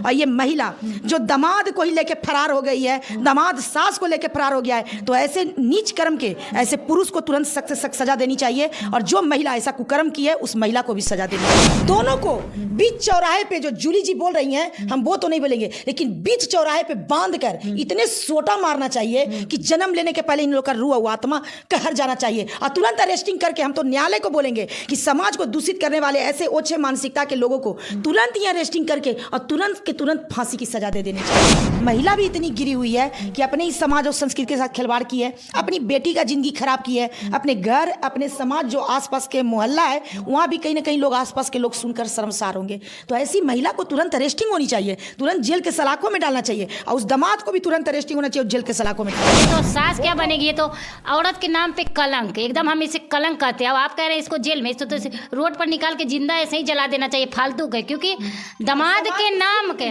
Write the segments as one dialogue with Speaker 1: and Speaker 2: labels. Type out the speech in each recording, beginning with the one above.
Speaker 1: और ये महिला जो दामाद को ही लेके फरार हो गई है, दामाद सास को लेके फरार हो गया है, तो ऐसे नीच कर्म के ऐसे पुरुष को तुरंत सख्त से सख्त सजा देनी चाहिए। और जो महिला ऐसा कुकर्म की है उस महिला को भी सजा देनी चाहिए। दोनों को बीच चौराहे पे, जो जूली जी बोल रही हैं हम वो तो नहीं बोलेंगे, लेकिन बीच चौराहे पे बांध कर इतने सोटा मारना चाहिए कि जन्म लेने के पहले इन लोग का रूह और आत्मा कहर जाना चाहिए। और तुरंत अरेस्टिंग करके हम तो न्यायालय को बोलेंगे कि समाज को दूषित करने वाले ऐसे ओछे मानसिकता के लोगों को तुरंत ही अरेस्टिंग करके और तुरंत के तुरंत फांसी की सजा दे देनी चाहिए। महिला भी इतनी गिरी हुई है कि अपने ही समाज और संस्कृति के साथ खिलवाड़ की है, अपनी बेटी का जिंदगी खराब की है, अपने घर, अपने समाज, जो आसपास के मोहल्ला है वहाँ भी कहीं ना कहीं लोग, आसपास के लोग सुनकर शर्मसार होंगे। तो ऐसी महिला को तुरंत अरेस्टिंग होनी चाहिए, तुरंत जेल के सलाखों में डालना चाहिए, और उस दामाद को भी तुरंत अरेस्टिंग होना चाहिए और जेल के सलाखों में।
Speaker 2: तो सास क्या बनेगी? ये तो औरत के नाम पे कलंक, एकदम हम इसे कलंक कहते हैं। अब आप कह रहे हैं इसको जेल में, इसको तो रोड पर निकाल के जिंदा ऐसे ही जला देना चाहिए, फालतू के। क्योंकि दामाद के नाम के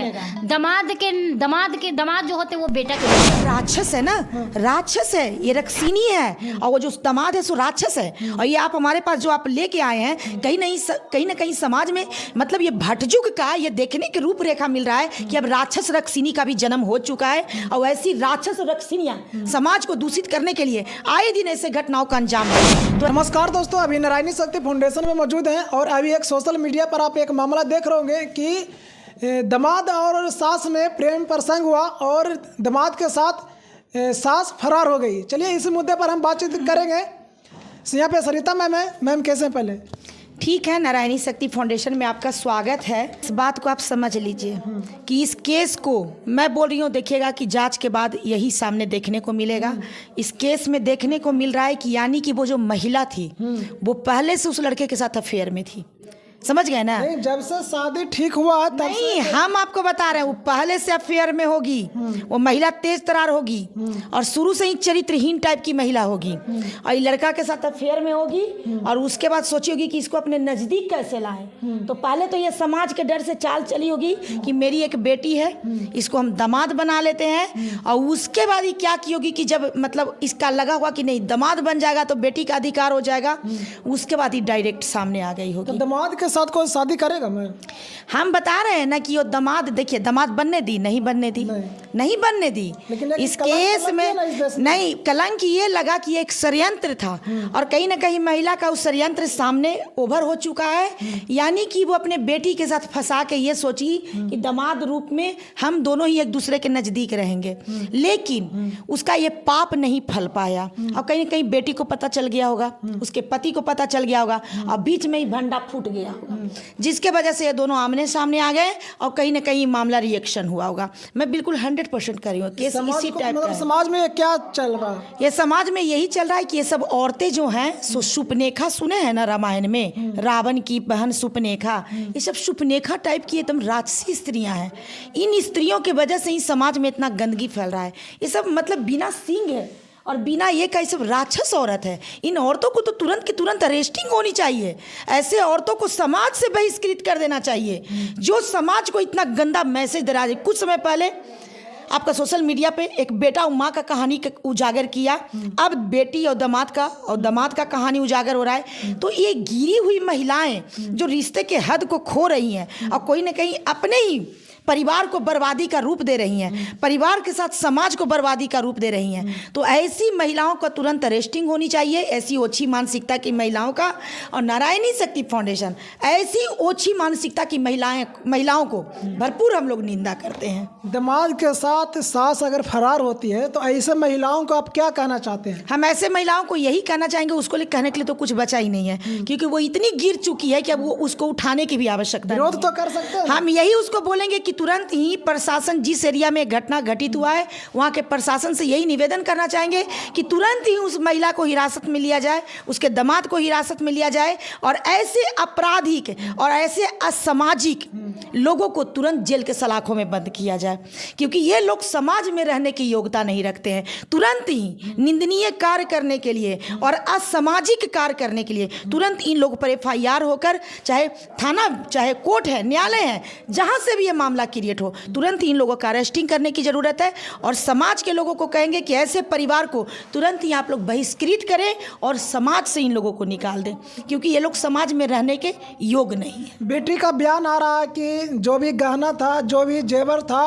Speaker 2: दामाद जो होते हैं वो बेटा के
Speaker 1: राक्षस है ना, राक्षस है, ये रक्षिणी है, और वो जो दामाद है सो राक्षस है। और ये आप हमारे पास जो आप लेके आए हैं, कहीं ना कहीं समाज में मतलब ये भटजुग का ये देखने की रूपरेखा मिल रहा है कि अब राक्षस रक्षिणी का भी जन्म हो चुका है। और ऐसी राक्षस रक्षिणियां समाज को दूषित करने के लिए आए दिन ऐसे घटनाओं का अंजाम दें।
Speaker 3: तो नमस्कार दोस्तों, अभी नारायणी शक्ति फाउंडेशन में मौजूद हैं और अभी एक सोशल मीडिया पर आप एक मामला देख रहे होंगे कि दामाद और सास में प्रेम प्रसंग हुआ और दामाद के साथ सास फरार हो गई। चलिए इस मुद्दे पर हम बातचीत करेंगे। यहाँ पे सरिता मैम है। मैम कैसे हैं? पहले
Speaker 1: ठीक है, नारायणी शक्ति फाउंडेशन में आपका स्वागत है। इस बात को आप समझ लीजिए कि इस केस को मैं बोल रही हूँ, देखिएगा कि जांच के बाद यही सामने देखने को मिलेगा। इस केस में देखने को मिल रहा है कि यानी कि वो जो महिला थी वो पहले से उस लड़के के साथ अफेयर में थी। समझ गए ना?
Speaker 3: नहीं, जब से शादी ठीक हुआ तब
Speaker 1: नहीं, हम आपको बता रहे हैं वो पहले से अफेयर में होगी। वो महिला तेज तरार होगी और शुरू से ही चरित्रहीन टाइप की महिला होगी, और ये लड़का के साथ अफेयर में होगी। और उसके बाद सोची होगी कि इसको अपने नज़दीक कैसे लाए। तो पहले तो ये समाज के डर से चाल चली होगी कि मेरी एक बेटी है, इसको हम दामाद बना लेते हैं। और उसके बाद ही क्या की होगी कि जब मतलब इसका लगा हुआ कि नहीं दामाद बन जाएगा तो बेटी का अधिकार हो जाएगा, उसके बाद ही डायरेक्ट सामने आ गई होगी।
Speaker 3: तो दामाद के साथ कोई शादी करेगा? मैं
Speaker 1: हम बता रहे हैं ना कि वो दामाद, देखिए दामाद बनने दी, नहीं बनने दी, नहीं बनने दी। इस केस में नहीं, कलंक ये लगा कि एक षड्यंत्र था और कहीं ना कहीं महिला का उस षड्यंत्र सामने ओवर हो चुका है। यानी कि वो अपने बेटी के साथ फंसा के ये सोची कि दामाद रूप में हम दोनों ही एक दूसरे के नज़दीक रहेंगे, लेकिन उसका ये पाप नहीं फल पाया। और कहीं ना कहीं बेटी को पता चल गया होगा, उसके पति को पता चल गया होगा, और बीच में ही भंडा फूट गया होगा, जिसके वजह से ये दोनों आमने सामने आ गए और कहीं ना कहीं मामला रिएक्शन हुआ होगा। मैं बिल्कुल 100% कर रही हूँ केस इसी टाइप का।
Speaker 3: समाज में क्या चल रहा है?
Speaker 1: ये समाज में यही चल रहा है कि ये सब औरतें जो हैं सो सुपनेखा, सुने हैं ना रामायण में, रावण की बहन सुपनेखा, ये सब सुपनेखा टाइप की एकदम राक्षसी स्त्रियां हैं। इन स्त्रियों की वजह से ही समाज में इतना गंदगी फैल रहा है। ये सब मतलब बिना सींग है और बिना ये का सब राक्षस औरत है। इन औरतों को तो तुरंत की तुरंत अरेस्टिंग होनी चाहिए। ऐसे औरतों को समाज से बहिष्कृत कर देना चाहिए जो समाज को इतना गंदा मैसेज दे रहा है। कुछ समय पहले आपका सोशल मीडिया पे एक बेटा और माँ का कहानी उजागर किया, अब बेटी और दामाद का कहानी उजागर हो रहा है। तो ये गिरी हुई महिलाएं जो रिश्ते के हद को खो रही हैं और कोई ना कहीं अपने ही परिवार को बर्बादी का रूप दे रही हैं, परिवार के साथ समाज को बर्बादी का रूप दे रही हैं, तो ऐसी महिलाओं का तुरंत अरेस्टिंग होनी चाहिए। ऐसी ओछी मानसिकता की महिलाओं का, और नारायणी शक्ति फाउंडेशन ऐसी ओछी मानसिकता की महिलाओं को भरपूर हम लोग निंदा करते हैं।
Speaker 3: दामाद के साथ सास अगर फरार होती है तो ऐसे महिलाओं को आप क्या कहना चाहते हैं?
Speaker 1: हम ऐसे महिलाओं को यही कहना चाहेंगे, उसको लिए कहने के लिए तो कुछ बचा ही नहीं है, क्योंकि वो इतनी गिर चुकी है कि अब वो उसको उठाने की भी आवश्यकता
Speaker 3: विरोध तो कर सकते हैं।
Speaker 1: हम यही उसको बोलेंगे कि तुरंत ही प्रशासन, जिस एरिया में घटना घटित हुआ है वहाँ के प्रशासन से यही निवेदन करना चाहेंगे कि तुरंत ही उस महिला को हिरासत में लिया जाए, उसके दामाद को हिरासत में लिया जाए, और ऐसे आपराधिक और ऐसे असामाजिक लोगों को तुरंत जेल के सलाखों में बंद किया जाए, क्योंकि ये लोग समाज में रहने की योग्यता नहीं रखते हैं। तुरंत ही निंदनीय कार्य करने के लिए और असामाजिक कार्य करने के लिए तुरंत इन लोगों पर FIR होकर, चाहे थाना, चाहे कोर्ट है, न्यायालय है, जहाँ से भी ये मामला मामला क्रिएट हो, तुरंत ही इन लोगों का अरेस्टिंग करने की ज़रूरत है। और समाज के लोगों को कहेंगे कि ऐसे परिवार को तुरंत ही आप लोग बहिष्कृत करें और समाज से इन लोगों को निकाल दें, क्योंकि ये लोग समाज में रहने के योग्य नहीं है।
Speaker 3: बेटी का बयान आ रहा है कि जो भी गहना था, जो भी जेवर था,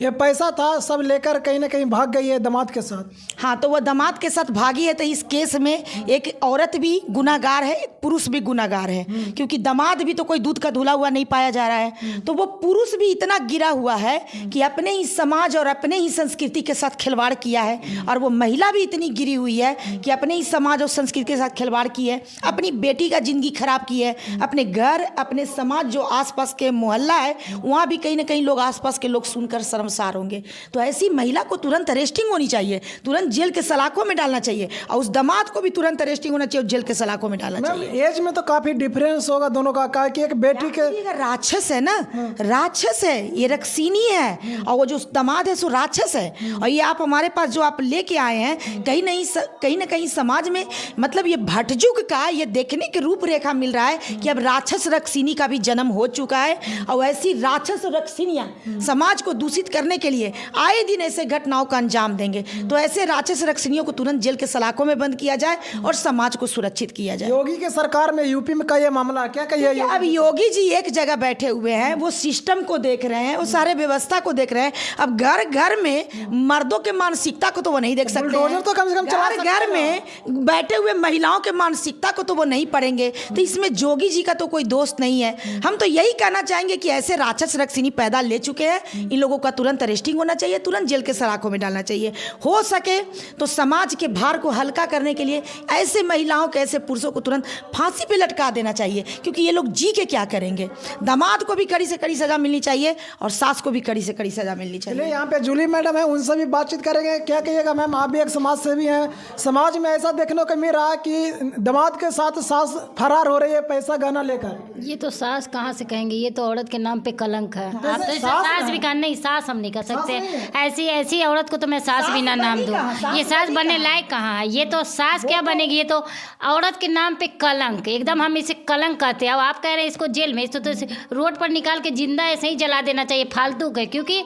Speaker 3: ये पैसा था, सब लेकर कहीं ना कहीं भाग गई है दामाद के साथ।
Speaker 1: हाँ, तो वह दामाद के साथ भागी है, तो इस केस में एक औरत भी गुनाहगार है, एक पुरुष भी गुनाहगार है, क्योंकि दामाद भी तो कोई दूध का धुला हुआ नहीं पाया जा रहा है। तो वो पुरुष भी इतना गिरा हुआ है कि अपने ही समाज और अपने ही संस्कृति के साथ खिलवाड़ किया है, और वो महिला भी इतनी गिरी हुई है कि अपने ही समाज और संस्कृति के साथ खिलवाड़ की है, अपनी बेटी का जिंदगी खराब की है, अपने घर, अपने समाज, जो आसपास के मोहल्ला है वहाँ भी कहीं ना कहीं लोग, आसपास के लोग सुनकर शर्मसार होंगे। तो ऐसी महिला को तुरंत अरेस्टिंग होनी चाहिए, तुरंत जेल के सलाखों में डालना चाहिए, और उस दामाद को भी तुरंत अरेस्टिंग होना चाहिए और जेल के सलाखों में डालना चाहिए।
Speaker 3: एज में तो काफी डिफरेंस होगा दोनों का, कि एक बेटी के
Speaker 1: ये राक्षस है ना, राक्षस है, ये रक्सीनी है, और वो जो दामाद है सो राक्षस है। और ये आप हमारे पास जो आप लेके आए हैं, कहीं ना कहीं समाज में मतलब ये भटजुग का ये देखने की रूपरेखा मिल रहा है कि अब राक्षस रक्सीनी का भी जन्म हो चुका है। और ऐसी राक्षस रक्सीनियाँ समाज को दूषित करने के लिए आए दिन ऐसे घटनाओं का अंजाम देंगे। तो ऐसे राक्षस रक्सीनियों को तुरंत जेल के सलाखों में बंद किया जाए और समाज को सुरक्षित किया जाए।
Speaker 3: योगी के सरकार में यूपी में का ये मामला क्या कहिए?
Speaker 1: अब योगी जी एक जगह बैठे हुए हैं, वो सिस्टम को देख रहे हैं, वो सारे व्यवस्था को देख रहे हैं। अब घर घर में मर्दों के मानसिकता को तो वो नहीं देख सकते
Speaker 3: बुलडोजर तो कम से कम चला सकते
Speaker 1: घर में बैठे हुए महिलाओं के मानसिकता को तो वो नहीं पढ़ेंगे। तो इसमें योगी जी का तो कोई दोस्त नहीं है। हम तो यही कहना चाहेंगे कि ऐसे राक्षस रक्सीनी पैदा ले चुके हैं, इन लोगों का तुरंत अरेस्टिंग होना चाहिए, तुरंत जेल के सलाखों में डालना चाहिए। हो सके तो समाज के भार को हल्का करने के लिए ऐसे महिलाओं के, ऐसे पुरुषों को तुरंत फांसी पे लटका देना चाहिए, क्योंकि ये लोग जी के क्या करेंगे। दामाद को भी कड़ी से कड़ी सजा मिलनी चाहिए और सास को भी कड़ी से कड़ी सजा मिलनी चाहिए।
Speaker 3: यहाँ पे जूली मैडम है, उनसे भी बातचीत करेंगे। क्या कहिएगा मैम, आप भी एक समाज सेवी हैं, समाज में ऐसा देखने को मिल रहा है कि दामाद के साथ सास फरार हो रही है पैसा गहना लेकर।
Speaker 2: ये तो सास कहाँ से कहेंगे, ये तो औरत के नाम पे कलंक है। आप तो इसे सास भी कहा, नहीं सास हम नहीं कह सकते, ऐसी ऐसी औरत को तो मैं सास भी ना नाम दूं। ये सास बनने लायक कहाँ है, ये तो सास क्या बनेगी, ये तो औरत के नाम पे कलंक, एकदम हम इसे कलंक कहते हैं। अब आप कह रहे हैं इसको जेल में, इसको तो रोड पर निकाल के जिंदा ऐसे ही जला देना चाहिए, फालतू के। क्योंकि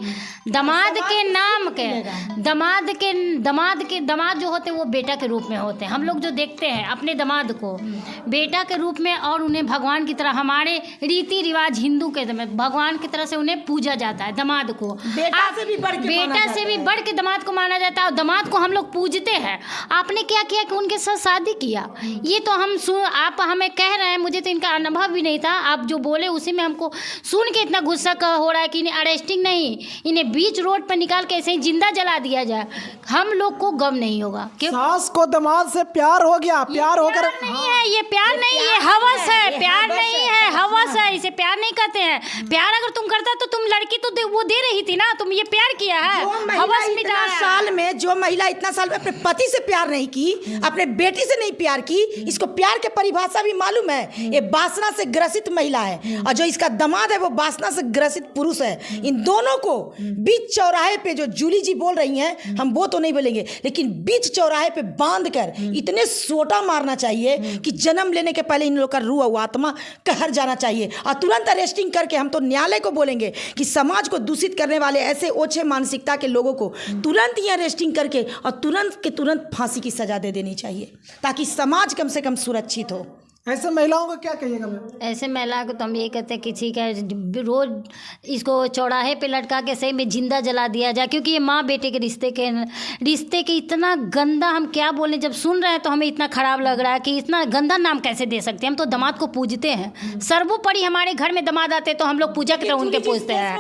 Speaker 2: दामाद के नाम के दामाद जो होते हैं वो बेटा के रूप में होते हैं। हम लोग जो देखते हैं अपने दामाद को बेटा के रूप में, और उन्हें भगवान की तरह, हमारे रीति रिवाज हिंदू के भगवान की तरह से उन्हें पूजा जाता है। दामाद को बेटा से भी बढ़ के दामाद को माना जाता है, और दामाद को हम लोग पूजते हैं। आपने क्या किया कि उनके साथ शादी किया, ये तो आप हमें कह रहे हैं, मुझे तो इनका अनुभव भी नहीं था, आप जो बोले उसी में हमको सुन के इतना गुस्सा हो रहा है कि इन्हें अरेस्टिंग नहीं, इन्हें बीच रोड पर निकाल के ऐसे ही जिंदा जला दिया जाए, हम लोग को गम नहीं होगा।
Speaker 3: सास को दामाद से प्यार हो गया, प्यार होकर
Speaker 2: नहीं है, ये प्यार नहीं, ये हवस है, प्यार नहीं है, हवस है, इसे प्यार नहीं कहते हैं। प्यार अगर तुम करता तो तुम लड़की तो वो दे रही थी ना, तुम ये प्यार किया है। हवस मिटा
Speaker 1: साल में जो महिला इतना साल में अपने पति से प्यार नहीं की, अपने बेटी से नहीं प्यार की, इसको प्यार के परिभाषा भी मालूम है। ये वासना से ग्रसित महिला है, और जो इसका दामाद है वो वासना से ग्रसित पुरुष है। इन दोनों को बीच चौराहे पे, जो जूली जी बोल रही हैं, हम वो तो नहीं बोलेंगे, लेकिन बीच चौराहे पे बांध कर इतने सोटा मारना चाहिए कि जन्म लेने के पहले इन लोग का रूह और आत्मा कहर जाना चाहिए, और तुरंत अरेस्टिंग करके हम तो न्यायालय को बोलेंगे कि समाज को दूषित करने वाले ऐसे ओछे मानसिकता के लोगों को तुरंत ही अरेस्टिंग करके और तुरंत के तुरंत फांसी की सजा दे देनी चाहिए, ताकि समाज कम से कम सुरक्षित हो।
Speaker 3: ऐसे महिलाओं को क्या कहिएगा मैम?
Speaker 2: ऐसे महिला को तो हम यही कहते हैं कि ठीक है, रोज इसको चौराहे पे लटका के सही में जिंदा जला दिया जाए, क्योंकि ये माँ बेटे के रिश्ते के इतना गंदा, हम क्या बोलें, जब सुन रहे हैं तो हमें इतना खराब लग रहा है कि इतना गंदा नाम कैसे दे सकते हैं। हम तो दामाद को पूजते हैं, सर्वोपरि हमारे घर में दामाद आते तो हम लोग पूजा की तरह उनके पूजते हैं,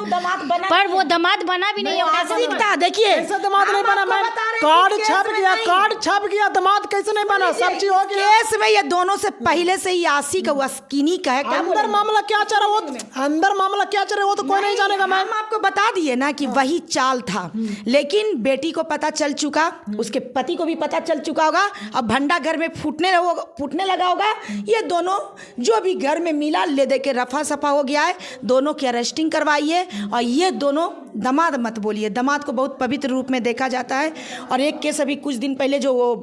Speaker 2: पर वो दामाद बना भी नहीं है।
Speaker 1: देखिए
Speaker 3: ऐसा दामाद नहीं बना मैम, कार्ड छप गया, दामाद कैसे नहीं बना, सब चीज हो गया।
Speaker 1: केस में ये दोनों से पहले से ही आशिक वस्कीनी का है।
Speaker 3: अंदर मामला क्या चल रहा है वो तो कोई नहीं जानेगा मैम।
Speaker 1: हम आपको बता दिए ना कि वही चाल था, लेकिन बेटी को पता चल चुका, उसके पति को भी पता चल चुका होगा, अब भंडा घर में फूटने लगा होगा। ये दोनों जो भी घर में मिला ले दे के रफा सफा हो गया है, दोनों की अरेस्टिंग करवाइए और ये दोनों दामाद मत बोलिए, दामाद को बहुत पवित्र रूप में देखा जाता है। और एक केस अभी कुछ दिन पहले जो वो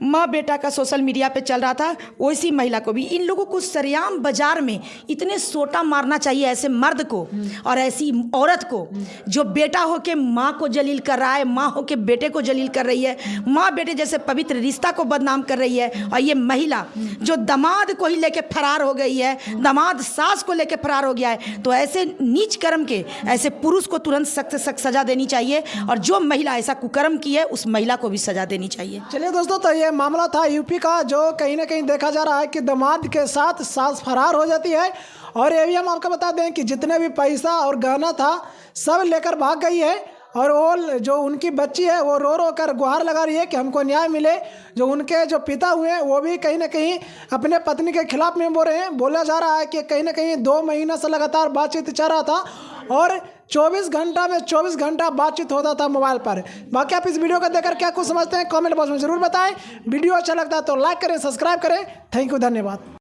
Speaker 1: माँ बेटा का सोशल मीडिया पे चल रहा था, वैसी महिला को भी इन लोगों को सरेआम बाजार में इतने सोटा मारना चाहिए ऐसे मर्द को और ऐसी औरत को जो बेटा हो के माँ को जलील कर रहा है, माँ हो के बेटे को जलील कर रही है, माँ बेटे जैसे पवित्र रिश्ता को बदनाम कर रही है। और ये महिला जो दामाद को ही लेके फरार हो गई है, दामाद सास को लेके फरार हो गया है, तो ऐसे नीच कर्म के ऐसे पुरुष को तुरंत सख्त से सख्त सजा देनी चाहिए। और जो महिला ऐसा कुकर्म की है उस महिला को भी सजा देनी चाहिए।
Speaker 3: चलिए दोस्तों, तो ये मामला था यूपी का, जो कहीं ना कहीं देखा जा रहा है कि दामाद के साथ सास फरार हो जाती है। और ये भी हम आपको बता दें कि जितने भी पैसा और गहना था सब लेकर भाग गई है। और वो जो उनकी बच्ची है वो रो रो कर गुहार लगा रही है कि हमको न्याय मिले। जो उनके जो पिता हुए हैं वो भी कहीं ना कहीं अपने पत्नी के खिलाफ में बोल रहे हैं। बोला जा रहा है कि कहीं ना कहीं 2 महीना से लगातार बातचीत चल रहा था और 24 घंटा में 24 घंटा बातचीत होता था मोबाइल पर। बाकी आप इस वीडियो को देखकर क्या कुछ समझते हैं कमेंट बॉक्स में ज़रूर बताएं। वीडियो अच्छा लगता है तो लाइक करें, सब्सक्राइब करें। थैंक यू, धन्यवाद।